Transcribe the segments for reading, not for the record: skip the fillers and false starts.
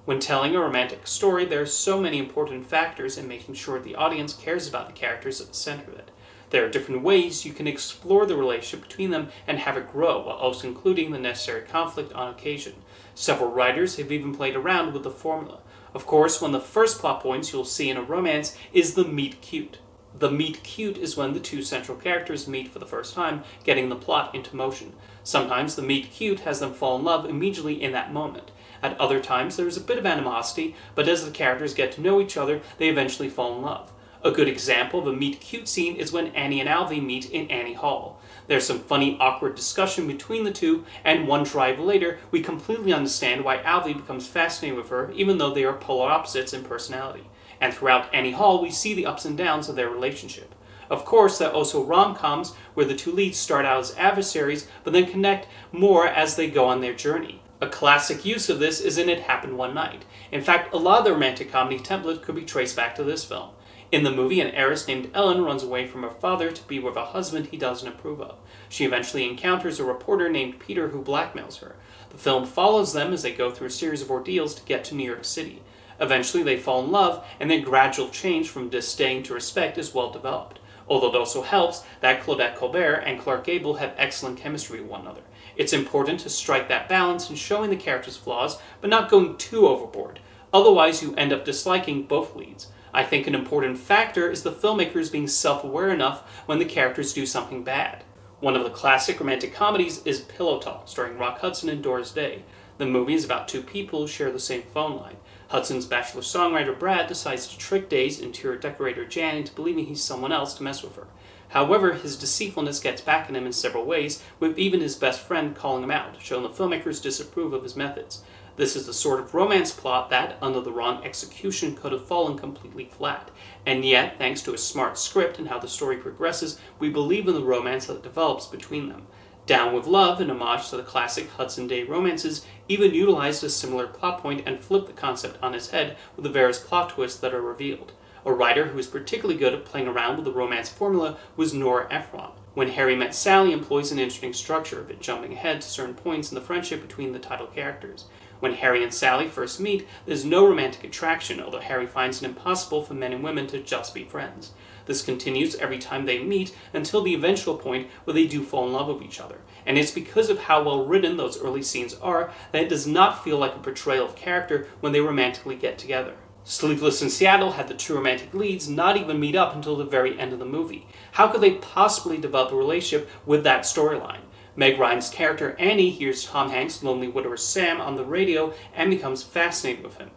When telling a romantic story, there are so many important factors in making sure the audience cares about the characters at the center of it. There are different ways you can explore the relationship between them and have it grow, while also including the necessary conflict on occasion. Several writers have even played around with the formula. Of course, one of the first plot points you'll see in a romance is the meet cute. The meet cute is when the two central characters meet for the first time, getting the plot into motion. Sometimes the meet cute has them fall in love immediately in that moment. At other times, there is a bit of animosity, but as the characters get to know each other, they eventually fall in love. A good example of a meet cute scene is when Annie and Alvy meet in Annie Hall. There's some funny, awkward discussion between the two, and one drive later, we completely understand why Alvy becomes fascinated with her, even though they are polar opposites in personality. And throughout Annie Hall, we see the ups and downs of their relationship. Of course, there are also rom-coms where the two leads start out as adversaries, but then connect more as they go on their journey. A classic use of this is in It Happened One Night. In fact, a lot of the romantic comedy template could be traced back to this film. In the movie, an heiress named Ellen runs away from her father to be with a husband he doesn't approve of. She eventually encounters a reporter named Peter who blackmails her. The film follows them as they go through a series of ordeals to get to New York City. Eventually, they fall in love, and their gradual change from disdain to respect is well developed. Although it also helps that Claudette Colbert and Clark Gable have excellent chemistry with one another. It's important to strike that balance in showing the characters' flaws, but not going too overboard. Otherwise, you end up disliking both leads. I think an important factor is the filmmakers being self-aware enough when the characters do something bad. One of the classic romantic comedies is Pillow Talk, starring Rock Hudson and Doris Day. The movie is about two people who share the same phone line. Hudson's bachelor songwriter Brad decides to trick Day's interior decorator Jan into believing he's someone else to mess with her. However, his deceitfulness gets back at him in several ways, with even his best friend calling him out, showing the filmmakers disapprove of his methods. This is the sort of romance plot that, under the wrong execution, could have fallen completely flat. And yet, thanks to a smart script and how the story progresses, we believe in the romance that develops between them. Down with Love, an homage to the classic Hudson Day romances, even utilized a similar plot point and flipped the concept on its head with the various plot twists that are revealed. A writer who was particularly good at playing around with the romance formula was Nora Ephron. When Harry Met Sally employs an interesting structure of it jumping ahead to certain points in the friendship between the title characters. When Harry and Sally first meet, there's no romantic attraction, although Harry finds it impossible for men and women to just be friends. This continues every time they meet until the eventual point where they do fall in love with each other. And it's because of how well written those early scenes are that it does not feel like a portrayal of character when they romantically get together. Sleepless in Seattle had the two romantic leads not even meet up until the very end of the movie. How could they possibly develop a relationship with that storyline? Meg Ryan's character Annie hears Tom Hanks' lonely widower Sam on the radio and becomes fascinated with him.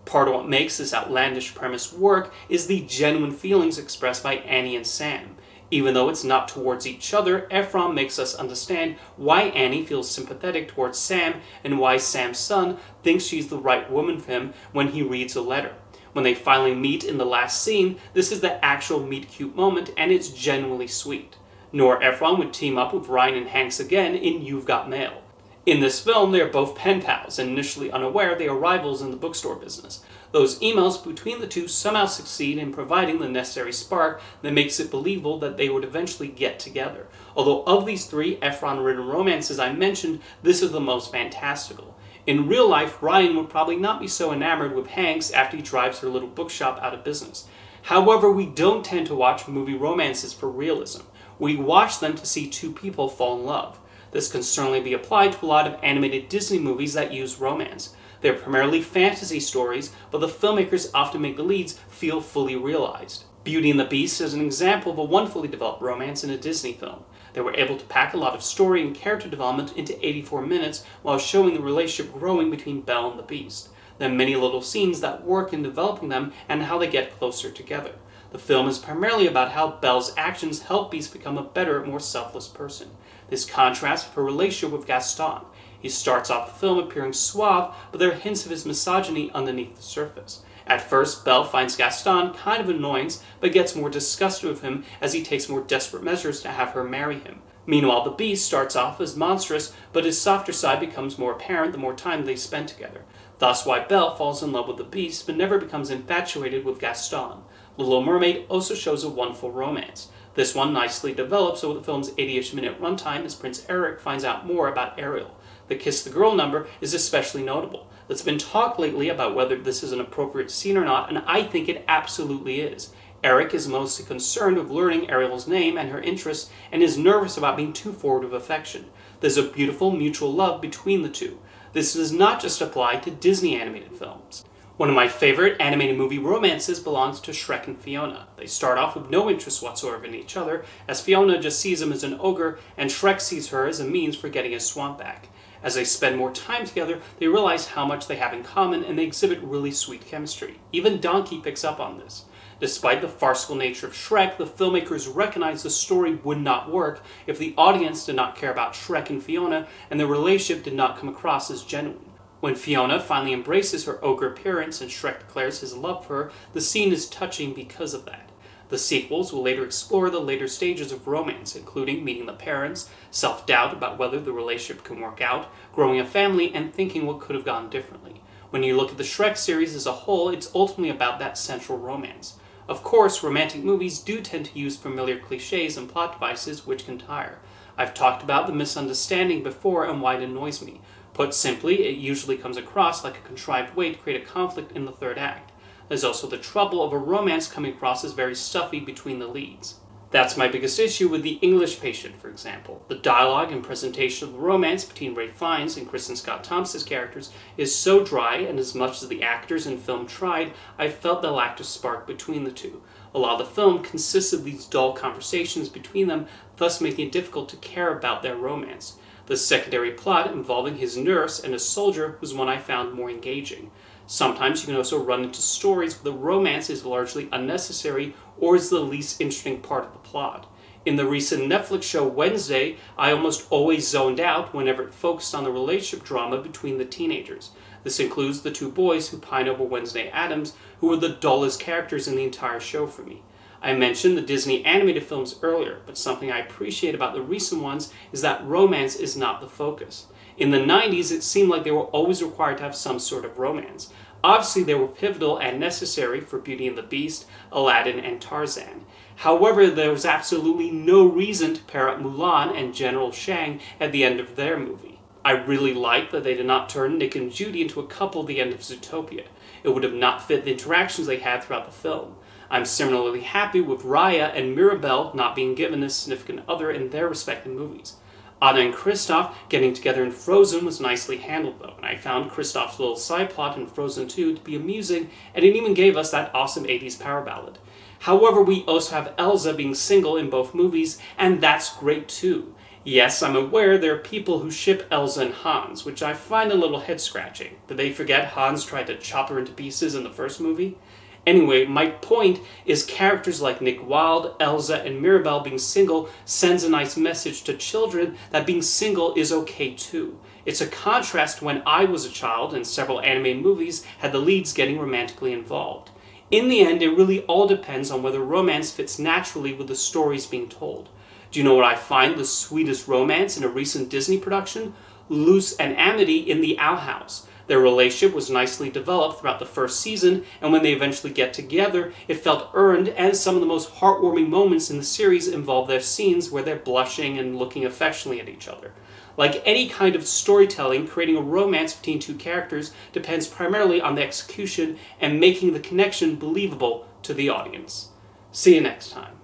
Part of what makes this outlandish premise work is the genuine feelings expressed by Annie and Sam. Even though it's not towards each other, Ephron makes us understand why Annie feels sympathetic towards Sam and why Sam's son thinks she's the right woman for him when he reads a letter. When they finally meet in the last scene, this is the actual meet-cute moment, and it's genuinely sweet. Nora Ephron would team up with Ryan and Hanks again in You've Got Mail. In this film, they are both pen pals, and initially unaware they are rivals in the bookstore business. Those emails between the two somehow succeed in providing the necessary spark that makes it believable that they would eventually get together. Although of these three Ephron-written romances I mentioned, this is the most fantastical. In real life, Ryan would probably not be so enamored with Hanks after he drives her little bookshop out of business. However, we don't tend to watch movie romances for realism. We watch them to see two people fall in love. This can certainly be applied to a lot of animated Disney movies that use romance. They're primarily fantasy stories, but the filmmakers often make the leads feel fully realized. Beauty and the Beast is an example of a wonderfully developed romance in a Disney film. They were able to pack a lot of story and character development into 84 minutes while showing the relationship growing between Belle and the Beast. There are many little scenes that work in developing them and how they get closer together. The film is primarily about how Belle's actions help Beast become a better, more selfless person. This contrasts with her relationship with Gaston. He starts off the film appearing suave, but there are hints of his misogyny underneath the surface. At first, Belle finds Gaston kind of an annoyance, but gets more disgusted with him as he takes more desperate measures to have her marry him. Meanwhile, the Beast starts off as monstrous, but his softer side becomes more apparent the more time they spend together. Thus why Belle falls in love with the Beast, but never becomes infatuated with Gaston. Little Mermaid also shows a wonderful romance. This one nicely develops over the film's 80-ish minute runtime as Prince Eric finds out more about Ariel. The kiss the girl number is especially notable. There's been talk lately about whether this is an appropriate scene or not, and I think it absolutely is. Eric is mostly concerned with learning Ariel's name and her interests, and is nervous about being too forward of affection. There's a beautiful mutual love between the two. This does not just apply to Disney animated films. One of my favorite animated movie romances belongs to Shrek and Fiona. They start off with no interest whatsoever in each other, as Fiona just sees him as an ogre, and Shrek sees her as a means for getting his swamp back. As they spend more time together, they realize how much they have in common, and they exhibit really sweet chemistry. Even Donkey picks up on this. Despite the farcical nature of Shrek, the filmmakers recognize the story would not work if the audience did not care about Shrek and Fiona, and their relationship did not come across as genuine. When Fiona finally embraces her ogre appearance and Shrek declares his love for her, the scene is touching because of that. The sequels will later explore the later stages of romance, including meeting the parents, self-doubt about whether the relationship can work out, growing a family, and thinking what could have gone differently. When you look at the Shrek series as a whole, it's ultimately about that central romance. Of course, romantic movies do tend to use familiar cliches and plot devices which can tire. I've talked about the misunderstanding before and why it annoys me. Put simply, it usually comes across like a contrived way to create a conflict in the third act. There's also the trouble of a romance coming across as very stuffy between the leads. That's my biggest issue with The English Patient, for example. The dialogue and presentation of the romance between Ralph Fiennes and Kristen Scott Thompson's characters is so dry, and as much as the actors in film tried, I felt they lacked a spark between the two. A lot of the film consists of these dull conversations between them, thus making it difficult to care about their romance. The secondary plot involving his nurse and a soldier was one I found more engaging. Sometimes you can also run into stories where the romance is largely unnecessary or is the least interesting part of the plot. In the recent Netflix show Wednesday, I almost always zoned out whenever it focused on the relationship drama between the teenagers. This includes the two boys who pine over Wednesday Addams, who were the dullest characters in the entire show for me. I mentioned the Disney animated films earlier, but something I appreciate about the recent ones is that romance is not the focus. In the 90s, it seemed like they were always required to have some sort of romance. Obviously, they were pivotal and necessary for Beauty and the Beast, Aladdin, and Tarzan. However, there was absolutely no reason to pair up Mulan and General Shang at the end of their movie. I really liked that they did not turn Nick and Judy into a couple at the end of Zootopia. It would have not fit the interactions they had throughout the film. I'm similarly happy with Raya and Mirabel not being given a significant other in their respective movies. Anna and Kristoff getting together in Frozen was nicely handled though, and I found Kristoff's little side plot in Frozen 2 to be amusing, and it even gave us that awesome 80s power ballad. However, we also have Elsa being single in both movies, and that's great too. Yes, I'm aware there are people who ship Elsa and Hans, which I find a little head-scratching. Did they forget Hans tried to chop her into pieces in the first movie? Anyway, my point is characters like Nick Wilde, Elsa, and Mirabel being single sends a nice message to children that being single is okay too. It's a contrast to when I was a child and several anime movies had the leads getting romantically involved. In the end, it really all depends on whether romance fits naturally with the stories being told. Do you know what I find the sweetest romance in a recent Disney production? Luce and Amity in The Owl House. Their relationship was nicely developed throughout the first season, and when they eventually get together, it felt earned, and some of the most heartwarming moments in the series involve their scenes where they're blushing and looking affectionately at each other. Like any kind of storytelling, creating a romance between two characters depends primarily on the execution and making the connection believable to the audience. See you next time.